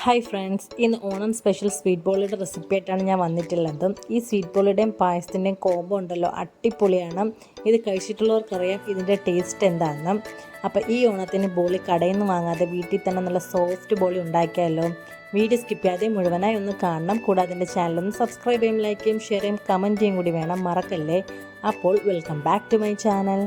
Hi friends, ഇന്ന് Onam special sweet ബോളിയുടെ recipe ആയിട്ടാണ് ഞാൻ വന്നിട്ടുള്ളത്. ഈ സ്വീറ്റ് ബോളിയുടെയും പായസത്തിൻ്റെയും കോംബോ ഉണ്ടല്ലോ, അടിപൊളിയാണ്. ഇത് കഴിച്ചിട്ടുള്ളവർക്കറിയാം ഇതിൻ്റെ ടേസ്റ്റ് എന്താണെന്ന്. അപ്പോൾ ഈ ഓണത്തിന് ബോളി കടയിൽ നിന്ന് വാങ്ങാതെ വീട്ടിൽ തന്നെ നല്ല സോഫ്റ്റ് ബോളി ഉണ്ടാക്കിയാലോ. വീഡിയോ സ്കിപ്പ് ചെയ്യാതെ മുഴുവനായി ഒന്ന് കാണണം. കൂടാതെ എൻ്റെ ചാനലൊന്ന് സബ്സ്ക്രൈബ് ചെയ്യും, ലൈക്ക് ചെയ്യും, ഷെയർ ചെയ്യും, കമൻറ്റ് ചെയ്യും കൂടി വേണം, മറക്കല്ലേ. അപ്പോൾ welcome back to my channel.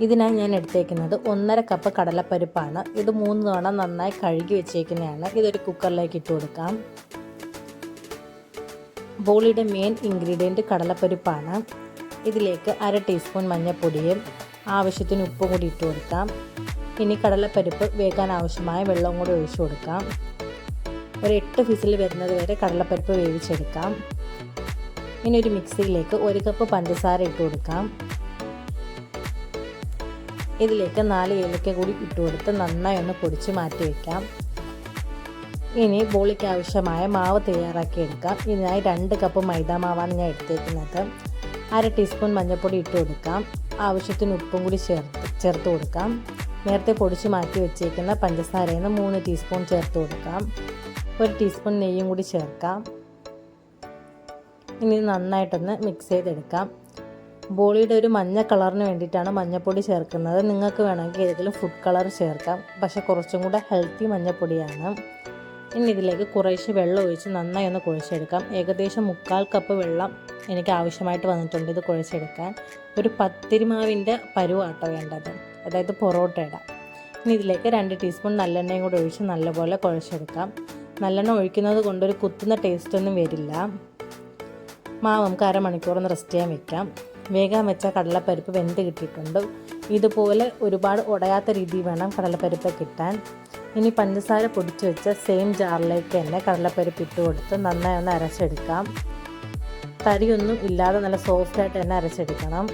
ഇതിനായി ഞാൻ എടുത്തേക്കുന്നത് 1.5 കപ്പ് കടലപ്പരിപ്പാണ്. ഇത് 3 തവണ നന്നായി കഴുകി വെച്ചേക്കുന്നതാണ്. ഇതൊരു കുക്കറിലേക്ക് ഇട്ട് കൊടുക്കാം. ബോളിയുടെ മെയിൻ ഇൻഗ്രീഡിയൻറ്റ് കടലപ്പരിപ്പാണ്. ഇതിലേക്ക് 1/2 ടീസ്പൂൺ മഞ്ഞൾപ്പൊടിയും ആവശ്യത്തിന് ഉപ്പും കൂടി ഇട്ട് കൊടുക്കാം. ഇനി കടലപ്പരിപ്പ് വേകാൻ ആവശ്യമായ വെള്ളവും കൂടി ഒഴിച്ചു കൊടുക്കാം. ഒരു 8 വിസിൽ വരുന്നത് വരെ കടലപ്പരിപ്പ് വേവിച്ചെടുക്കാം. ഇനി ഒരു മിക്സിയിലേക്ക് 1 കപ്പ് പഞ്ചസാര ഇട്ട് കൊടുക്കാം. ഇതിലേക്ക് 4 ഏലക്ക കൂടി ഇട്ട് കൊടുത്ത് നന്നായി ഒന്ന് പൊടിച്ച് മാറ്റി വയ്ക്കാം. ഇനി ബോളിക്ക് ആവശ്യമായ മാവ് തയ്യാറാക്കി എടുക്കാം. ഇതിനായി 2 കപ്പ് മൈദ മാവാണ് ഞാൻ എടുത്തേക്കുന്നത്. 1/2 ടീസ്പൂൺ മഞ്ഞൾപ്പൊടി ഇട്ട് കൊടുക്കാം. ആവശ്യത്തിന് ഉപ്പും കൂടി ചേർത്ത് കൊടുക്കാം. നേരത്തെ പൊടിച്ച് മാറ്റി വെച്ചേക്കുന്ന പഞ്ചസാരയിൽ നിന്ന് 3 ടീസ്പൂൺ ചേർത്ത് കൊടുക്കാം. 1 ടീസ്പൂൺ നെയ്യും കൂടി ചേർക്കാം. ഇനി നന്നായിട്ടൊന്ന് മിക്സ് ചെയ്തെടുക്കാം. ബോളിയുടെ ഒരു മഞ്ഞ കളറിന് വേണ്ടിയിട്ടാണ് മഞ്ഞൾപ്പൊടി ചേർക്കുന്നത്. നിങ്ങൾക്ക് വേണമെങ്കിൽ ഏതെങ്കിലും ഫുഡ് കളർ ചേർക്കാം, പക്ഷേ കുറച്ചും കൂടെ ഹെൽത്തി മഞ്ഞൾപ്പൊടിയാണ്. ഇനി ഇതിലേക്ക് കുറേശ്ശെ വെള്ളം ഒഴിച്ച് നന്നായി ഒന്ന് കുഴച്ചെടുക്കാം. ഏകദേശം 1/4 കപ്പ് വെള്ളം എനിക്ക് ആവശ്യമായിട്ട് വന്നിട്ടുണ്ട് ഇത് കുഴച്ചെടുക്കാൻ. ഒരു പത്തിരിമാവിൻ്റെ പരുവാട്ടോ വേണ്ടത്, അതായത് പൊറോട്ടയുടെ. ഇനി ഇതിലേക്ക് 2 ടീസ്പൂൺ നല്ലെണ്ണയും കൂടി ഒഴിച്ച് നല്ലപോലെ കുഴച്ചെടുക്കാം. നല്ലെണ്ണ ഒഴിക്കുന്നത് കൊണ്ടൊരു കുത്തുന്ന ടേസ്റ്റൊന്നും വരില്ല. മാവ് നമുക്ക് അരമണിക്കൂറൊന്ന് റെസ്റ്റ് ചെയ്യാൻ വെക്കാം. വേഗം വെച്ച കടലപ്പരിപ്പ് വെന്ത് കിട്ടിയിട്ടുണ്ട്. ഇതുപോലെ ഒരുപാട് ഉടയാത്ത രീതിയിൽ വേണം കടലപ്പരിപ്പ് കിട്ടാൻ. ഇനി പഞ്ചസാര പൊടിച്ച് വെച്ച സെയിം ജാറിലേക്ക് തന്നെ കടലപ്പരിപ്പ് ഇട്ട് കൊടുത്ത് നന്നായി ഒന്ന് അരച്ചെടുക്കാം. തരിയൊന്നും ഇല്ലാതെ നല്ല സോഫ്റ്റായിട്ട് തന്നെ അരച്ചെടുക്കണം.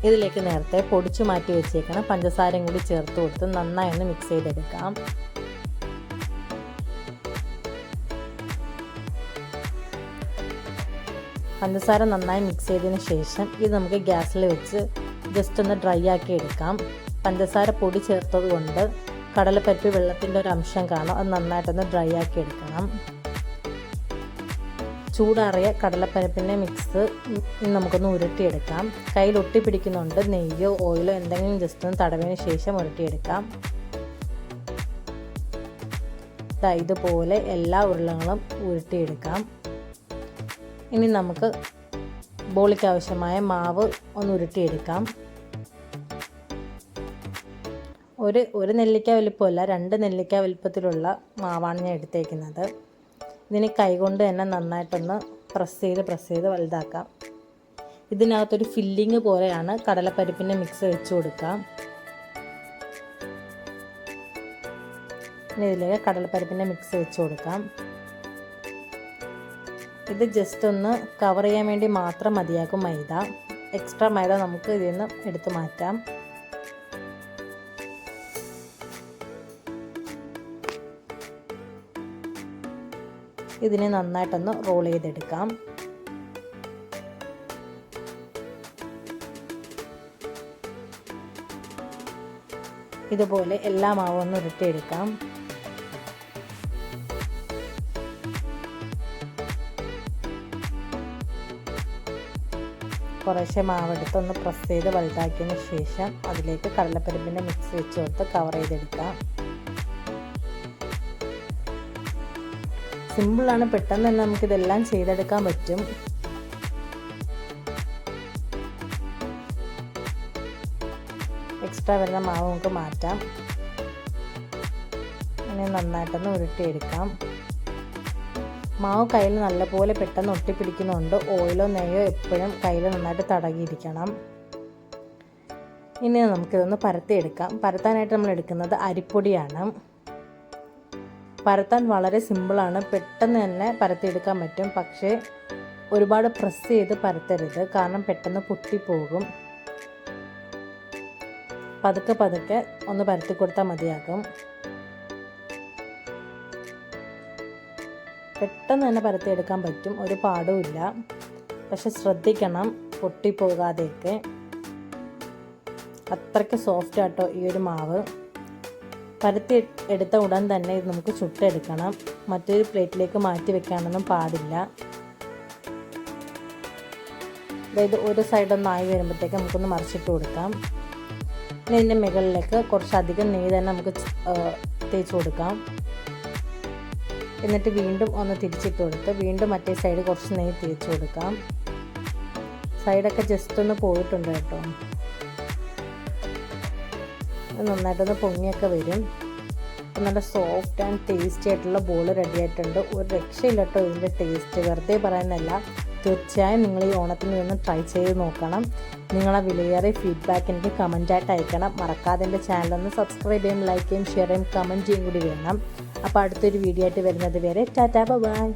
ഇതിലേക്ക് നേരത്തെ പൊടിച്ച് മാറ്റി വെച്ചേക്കണം പഞ്ചസാരയും കൂടി ചേർത്ത് കൊടുത്ത് നന്നായി ഒന്ന് മിക്സ് ചെയ്തെടുക്കാം. പഞ്ചസാര നന്നായി മിക്സ് ചെയ്തതിന് ശേഷം ഇത് നമുക്ക് ഗ്യാസിൽ വെച്ച് ജസ്റ്റ് ഒന്ന് ഡ്രൈ ആക്കി എടുക്കാം. പഞ്ചസാര പൊടി ചേർത്തത് കൊണ്ട് കടലപ്പരിപ്പ് വെള്ളത്തിൻ്റെ ഒരു അംശം കാണും. അത് നന്നായിട്ടൊന്ന് ഡ്രൈ ആക്കി എടുക്കണം. ചൂടാറിയ കടലപ്പരിപ്പിൻ്റെ മിക്സ് നമുക്കൊന്ന് ഉരുട്ടിയെടുക്കാം. കയ്യിൽ ഒട്ടിപ്പിടിക്കുന്നുണ്ട്. നെയ്യോ ഓയിലോ എന്തെങ്കിലും ജസ്റ്റ് ഒന്ന് തടവിന് ശേഷം ഉരുട്ടിയെടുക്കാം. ഇതുപോലെ എല്ലാ ഉരുളകളും ഉരുട്ടിയെടുക്കാം. ഇനി നമുക്ക് ബോളിക്ക് ആവശ്യമായ മാവ് ഒന്ന് ഉരുട്ടിയെടുക്കാം. ഒരു നെല്ലിക്ക വലിപ്പമല്ല, 2 നെല്ലിക്ക വലിപ്പത്തിലുള്ള മാവാണ് ഞാൻ എടുത്തേക്കുന്നത്. ഇതിന് കൈകൊണ്ട് തന്നെ നന്നായിട്ടൊന്ന് പ്രസ് ചെയ്ത് വലുതാക്കാം. ഇതിനകത്തൊരു ഫില്ലിങ് പോലെയാണ് കടലപ്പരിപ്പിൻ്റെ മിക്സ് വെച്ച് കൊടുക്കാം. ഇനി ഇതിലേക്ക് കടലപ്പരിപ്പിൻ്റെ മിക്സ് വെച്ച് കൊടുക്കാം. ഇത് ജസ്റ്റ് ഒന്ന് കവർ ചെയ്യാൻ വേണ്ടി മാത്രം മതിയാകും മൈദ. എക്സ്ട്രാ മൈദ നമുക്ക് ഇതിൽ നിന്ന് എടുത്തു മാറ്റാം. ഇതിനെ നന്നായിട്ടൊന്ന് റോൾ ചെയ്തെടുക്കാം. ഇതുപോലെ എല്ലാ മാവും ഒന്ന് ഉരുട്ടിയെടുക്കാം. കുറേശ്ശെ മാവെടുത്ത് ഒന്ന് പ്രസ് ചെയ്ത് വലുതാക്കിയതിന് ശേഷം അതിലേക്ക് കടലപ്പരിപ്പിൻ്റെ മിക്സ് വെച്ച് കൊടുത്ത് കവർ ചെയ്തെടുക്കാം. സിമ്പിളാണ്, പെട്ടെന്ന് തന്നെ നമുക്കിതെല്ലാം ചെയ്തെടുക്കാൻ പറ്റും. എക്സ്ട്രാ വരുന്ന മാവ് നമുക്ക് മാറ്റാം. ഇനി നന്നായിട്ടൊന്ന് ഉരുട്ടിയെടുക്കാം. മാവ് കയ്യിൽ നല്ലപോലെ പെട്ടെന്ന് ഒട്ടിപ്പിടിക്കുന്നുണ്ട്. ഓയിലോ നെയ്യോ എപ്പോഴും കയ്യിൽ നന്നായിട്ട് തടകിയിരിക്കണം. ഇനി നമുക്കിതൊന്ന് പരത്തിയെടുക്കാം. പരത്താനായിട്ട് നമ്മൾ എടുക്കുന്നത് അരിപ്പൊടിയാണ്. പരത്താൻ വളരെ സിമ്പിളാണ്, പെട്ടെന്ന് തന്നെ പരത്തിയെടുക്കാൻ പറ്റും. പക്ഷേ ഒരുപാട് പ്രസ് ചെയ്ത് പരത്തരുത്, കാരണം പെട്ടെന്ന് പൊട്ടിപ്പോകും. പതുക്കെ ഒന്ന് പരത്തി കൊടുത്താൽ മതിയാകും. പെട്ടെന്ന് തന്നെ പരത്തിയെടുക്കാൻ പറ്റും, ഒരു പാടുമില്ല. പക്ഷെ ശ്രദ്ധിക്കണം പൊട്ടിപ്പോകാതെയൊക്കെ. അത്രയ്ക്ക് സോഫ്റ്റ് ആട്ടോ ഈ ഒരു മാവ്. പരത്തി എടുത്ത ഉടൻ തന്നെ ഇത് നമുക്ക് ചുട്ടെടുക്കണം. മറ്റൊരു പ്ലേറ്റിലേക്ക് മാറ്റി വെക്കാനൊന്നും പാടില്ല. അതായത് ഒരു സൈഡൊന്നായി വരുമ്പോഴത്തേക്ക് നമുക്കൊന്ന് മറിച്ചിട്ട് കൊടുക്കാം. ഇനി ഇതിൻ്റെ മുകളിലേക്ക് കുറച്ചധികം നെയ്യ് തന്നെ നമുക്ക് തേച്ച് കൊടുക്കാം. എന്നിട്ട് വീണ്ടും ഒന്ന് തിരിച്ചിട്ട് കൊടുത്ത് വീണ്ടും മറ്റേ സൈഡ് കുറച്ച് നെയ്യ് തേച്ച് കൊടുക്കാം. സൈഡൊക്കെ ജസ്റ്റ് ഒന്ന് പോയിട്ടുണ്ട് കേട്ടോ. നന്നായിട്ടൊന്ന് പൊങ്ങിയൊക്കെ വരും. നല്ല സോഫ്റ്റ് ആൻഡ് ടേസ്റ്റി ആയിട്ടുള്ള ബോൾ റെഡി ആയിട്ടുണ്ട്. ഒരു രക്ഷയില്ല കേട്ടോ ഇതിൻ്റെ ടേസ്റ്റ്, വെറുതെ പറയുന്നല്ല. തീർച്ചയായും നിങ്ങൾ ഈ ഓണത്തിന് നിന്ന് ട്രൈ ചെയ്ത് നോക്കണം. നിങ്ങളെ വിലയേറിയ ഫീഡ്ബാക്ക് എനിക്ക് കമൻറ്റായിട്ട് അയക്കണം. മറക്കാതെ എൻ്റെ ചാനലൊന്ന് സബ്സ്ക്രൈബ് ചെയ്യും, ലൈക്ക് ചെയ്യും, ഷെയർ ചെയ്യും, കമൻറ്റ് ചെയ്യും കൂടി വേണം. അപ്പോൾ അടുത്തൊരു വീഡിയോ ആയിട്ട് വരുന്നത് വരെ ടാറ്റാ ബൈ.